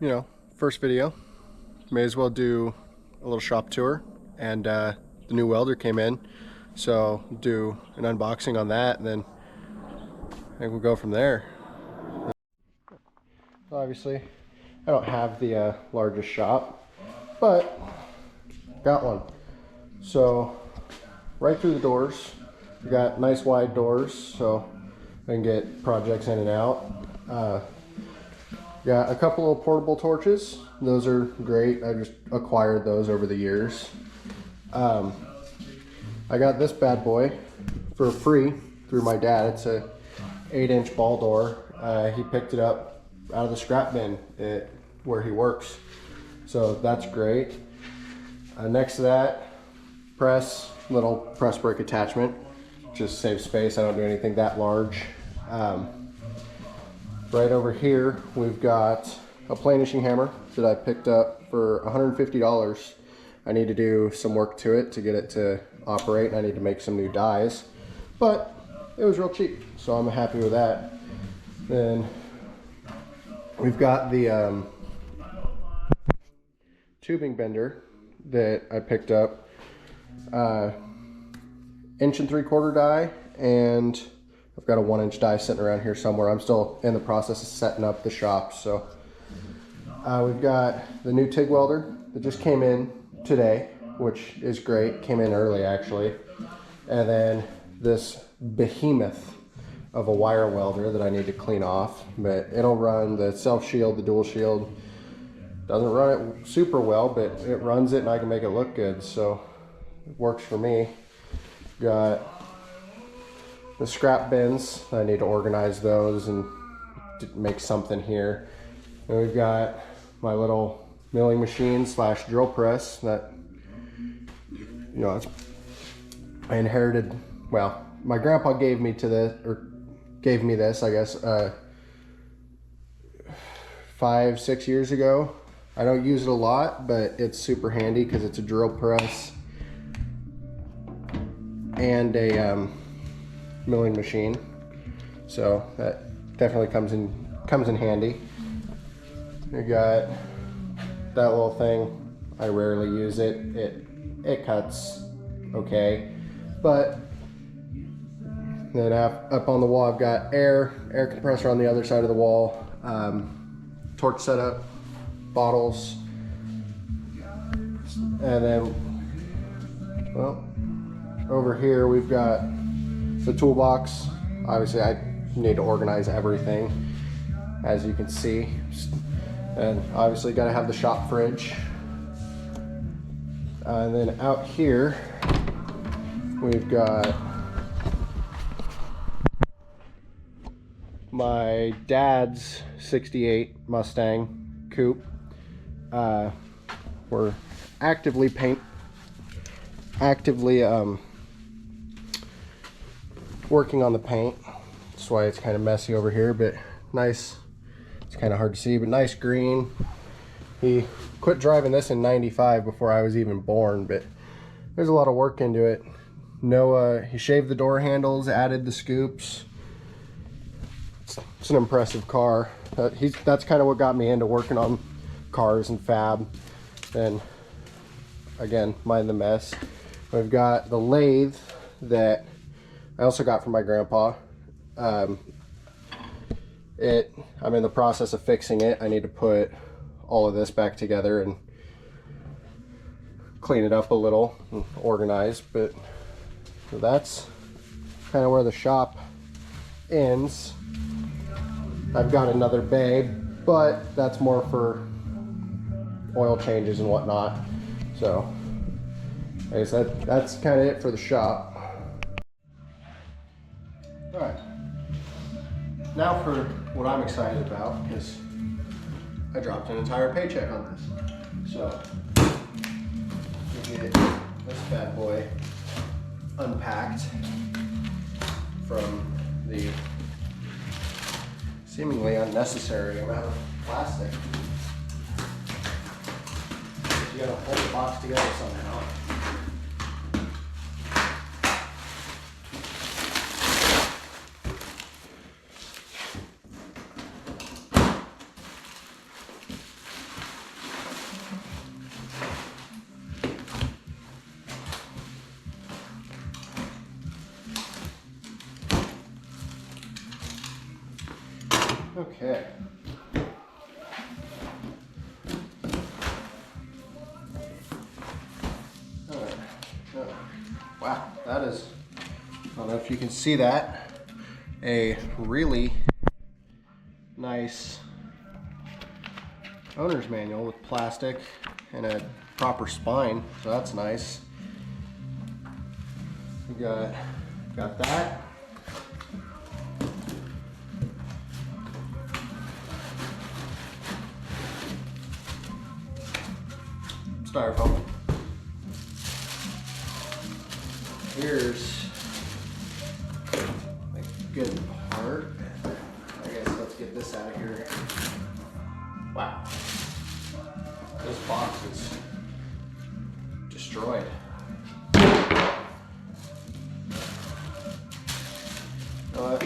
you know, first video, may as well do a little shop tour. And the new welder came in, so do an unboxing on that, and then I think we'll go from there. Obviously, I don't have the largest shop, but got one. So right through the doors, we got nice wide doors, so I can get projects in and out. Got a couple of portable torches. Those are great. I just acquired those over the years. I got this bad boy for free through my dad. It's a 8-inch ball door. He picked it up out of the scrap bin at where he works. So that's great. Next to that, little press brake attachment. Just saves space. I don't do anything that large. Right over here, we've got a planishing hammer that I picked up for $150. I need to do some work to it to get it to operate, and I need to make some new dies, but it was real cheap, so I'm happy with that. Then we've got the tubing bender that I picked up, 1 3/4 die, and I've got a 1-inch die sitting around here somewhere. I'm still in the process of setting up the shop. So we've got the new TIG welder that just came in today, which is great. Came in early actually. And then this behemoth of a wire welder that I need to clean off, but it'll run the self shield, the dual shield. Doesn't run it super well, but it runs it and I can make it look good. So it works for me. Got the scrap bins. I need to organize those and make something here. And we've got my little milling machine / drill press that, you know, I inherited. Well, my grandpa gave me this, I guess, 5 - 6 years ago. I don't use it a lot, but it's super handy because it's a drill press and a milling machine, so that definitely comes in handy. We got that little thing. I rarely use it. It cuts okay, but then up on the wall I've got air compressor on the other side of the wall, torch setup, bottles, and then, well, over here we've got the toolbox. Obviously I need to organize everything, as you can see, and obviously got to have the shop fridge. And then out here we've got my dad's '68 Mustang coupe. We're actively working on the paint. That's why it's kind of messy over here, but nice. It's kind of hard to see, but nice green. He quit driving this in '95 before I was even born, but there's a lot of work into it. He shaved the door handles, added the scoops. It's an impressive car. That's kind of what got me into working on cars and fab. And again, mind the mess. We've got the lathe that I also got from my grandpa. I'm in the process of fixing it. I need to put all of this back together and clean it up a little and organize, but that's kind of where the shop ends. I've got another bay, but that's more for oil changes and whatnot. So I guess that's kind of it for the shop. All right, now for what I'm excited about, because I dropped an entire paycheck on this. So we get this bad boy unpacked from the seemingly unnecessary amount of plastic. You gotta hold the box together somehow. Okay. Wow, that is, I don't know if you can see that, a really nice owner's manual with plastic and a proper spine, so that's nice. We got that. Styrofoam. Here's a good part. I guess let's get this out of here. Wow. This box is destroyed. You know what?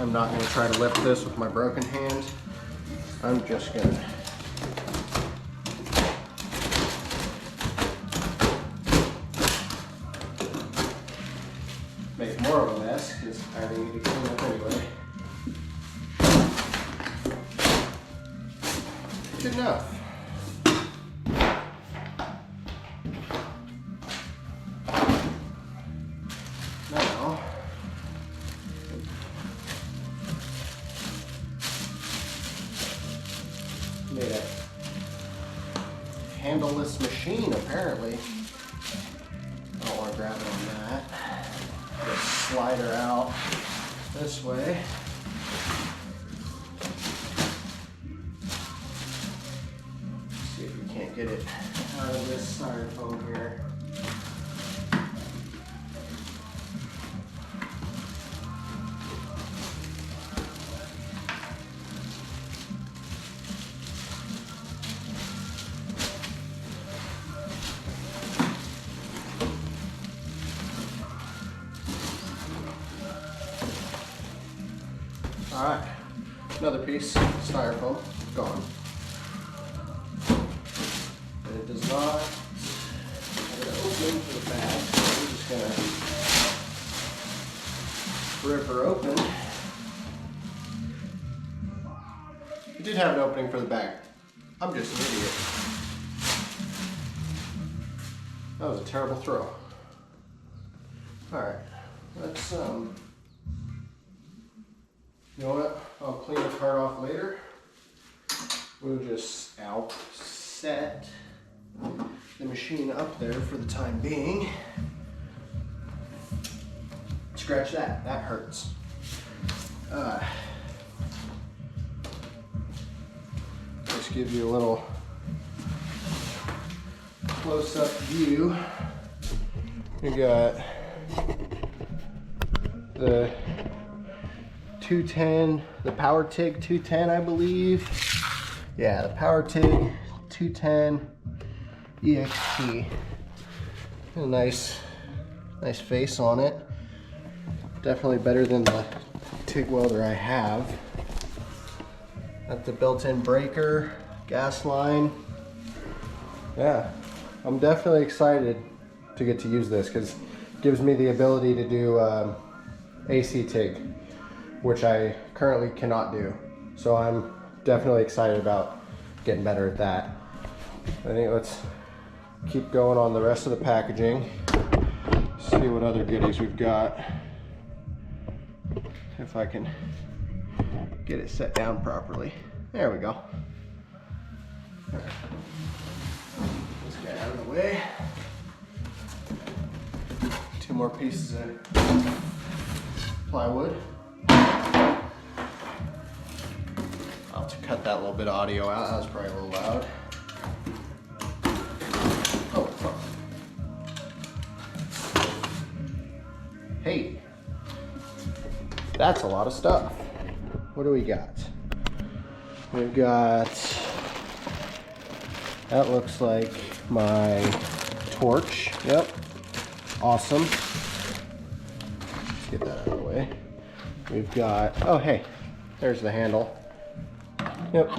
I'm not going to try to lift this with my broken hand. I'm just going to make more of a mess because I already need to clean up anyway. Good enough. Now, made a handleless machine apparently. I don't want to grab it on that. Just slide her out this way. See if we can't get it out of this styrofoam here. All right, another piece of styrofoam gone. And it does not have an opening for the bag, so we're just gonna rip her open. It did have an opening for the bag. I'm just an idiot. That was a terrible throw. All right, let's you know what? I'll clean the card off later. We'll just set the machine up there for the time being. Scratch that. That hurts. Just give you a little close-up view. You got the 210, the Power TIG 210, I believe. Yeah, the Power TIG 210 EXT. A nice face on it. Definitely better than the TIG welder I have. Got the built-in breaker, gas line. Yeah, I'm definitely excited to get to use this because it gives me the ability to do AC TIG, which I currently cannot do. So I'm definitely excited about getting better at that. I think let's keep going on the rest of the packaging. See what other goodies we've got. If I can get it set down properly. There we go. All right. This guy out of the way. Two more pieces of plywood. I'll have to cut that little bit of audio out. That was probably a little loud. Oh, fuck. Hey, that's a lot of stuff. What do we got? We've got, that looks like my torch. Yep, awesome. Let's get that out of the way. We've got, oh hey, there's the handle. Yep.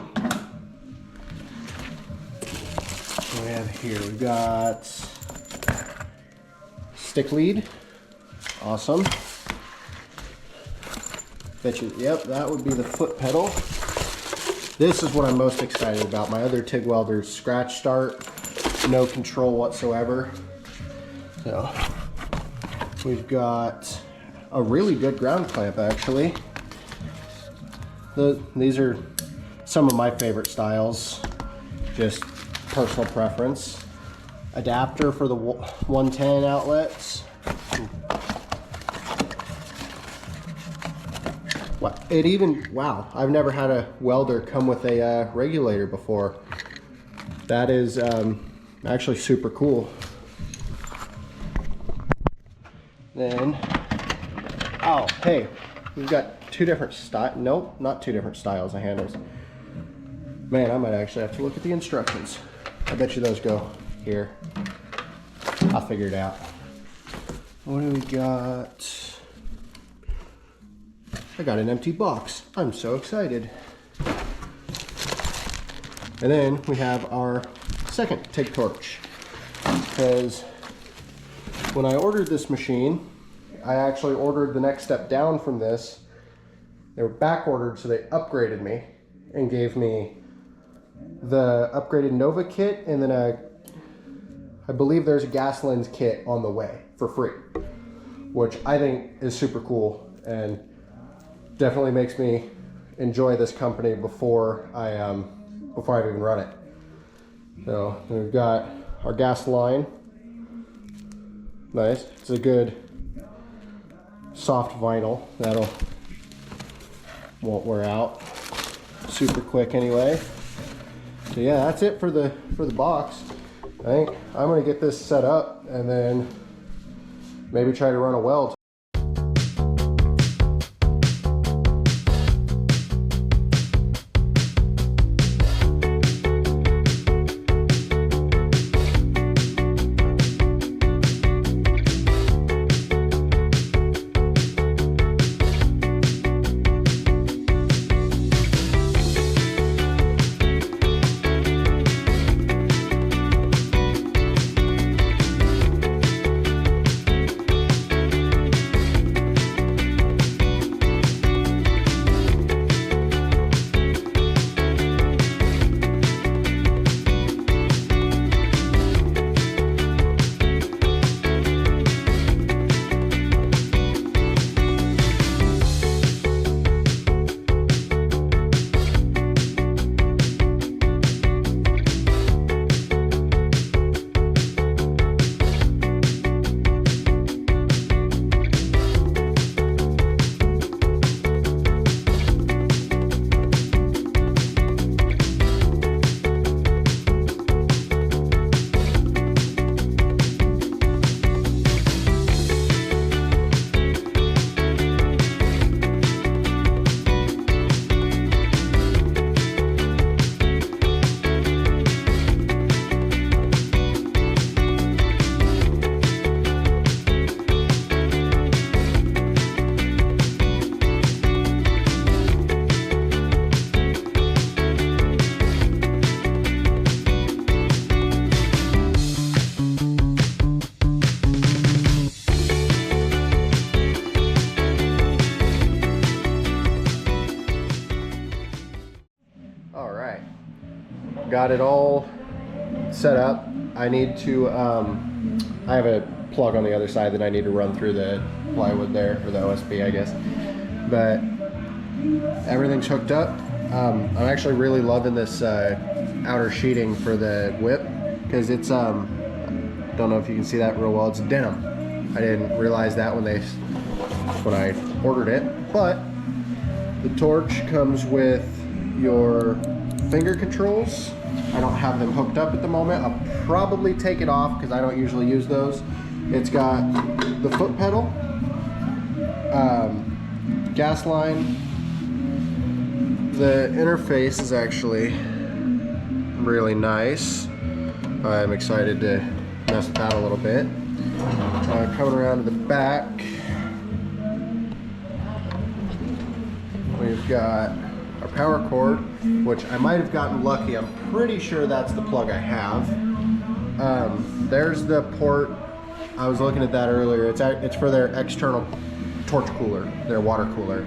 What do we have here? We've got stick lead. Awesome. Bet you, yep, that would be the foot pedal. This is what I'm most excited about. My other TIG welder's scratch start, no control whatsoever. So we've got a really good ground clamp actually. These are some of my favorite styles, just personal preference. Adapter for the 110 outlets. Wow, I've never had a welder come with a regulator before. That is actually super cool. Then, oh, hey, we've got two different styles. Nope, not two different styles of handles. Man, I might actually have to look at the instructions. I bet you those go here. I'll figure it out. What do we got? I got an empty box. I'm so excited. And then we have our second TIG torch. Because when I ordered this machine, I actually ordered the next step down from this. They were back ordered, so they upgraded me and gave me the upgraded Nova kit, and then I believe there's a gas lens kit on the way for free, which I think is super cool and definitely makes me enjoy this company before I've even run it. So we've got our gas line. Nice. It's a good soft vinyl that'll won't wear out. Super quick anyway. So yeah, that's it for the box. I think I'm gonna get this set up and then maybe try to run a weld. Got it all set up. I need to, I have a plug on the other side that I need to run through the plywood there, or the OSB, I guess. But everything's hooked up. I'm actually really loving this outer sheeting for the whip, because it's, don't know if you can see that real well, it's denim. I didn't realize that when I ordered it, but the torch comes with your finger controls. I don't have them hooked up at the moment. I'll probably take it off because I don't usually use those. It's got the foot pedal, gas line. The interface is actually really nice. I'm excited to mess with that a little bit. Coming around to the back, we've got our power cord, which I might have gotten lucky. I'm pretty sure that's the plug I have. There's the port. I was looking at that earlier. It's for their external torch cooler, their water cooler.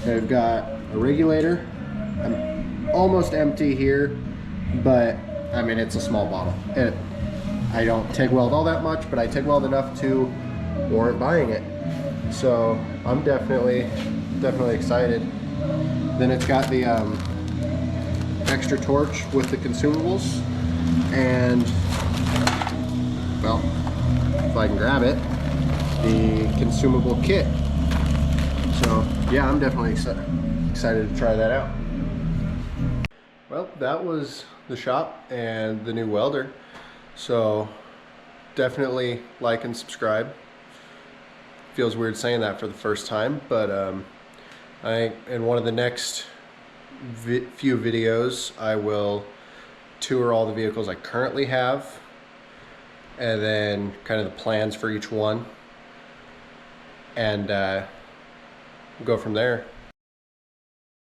They've got a regulator. I'm almost empty here, but I mean, it's a small bottle. I don't TIG weld all that much, but I TIG weld enough to warrant buying it. So I'm definitely excited. Then it's got the extra torch with the consumables, and well, if I can grab it, the consumable kit. So yeah, I'm definitely excited to try that out. Well, that was the shop and the new welder. So definitely like and subscribe. Feels weird saying that for the first time, but in one of the next few videos, I will tour all the vehicles I currently have, and then kind of the plans for each one, and go from there.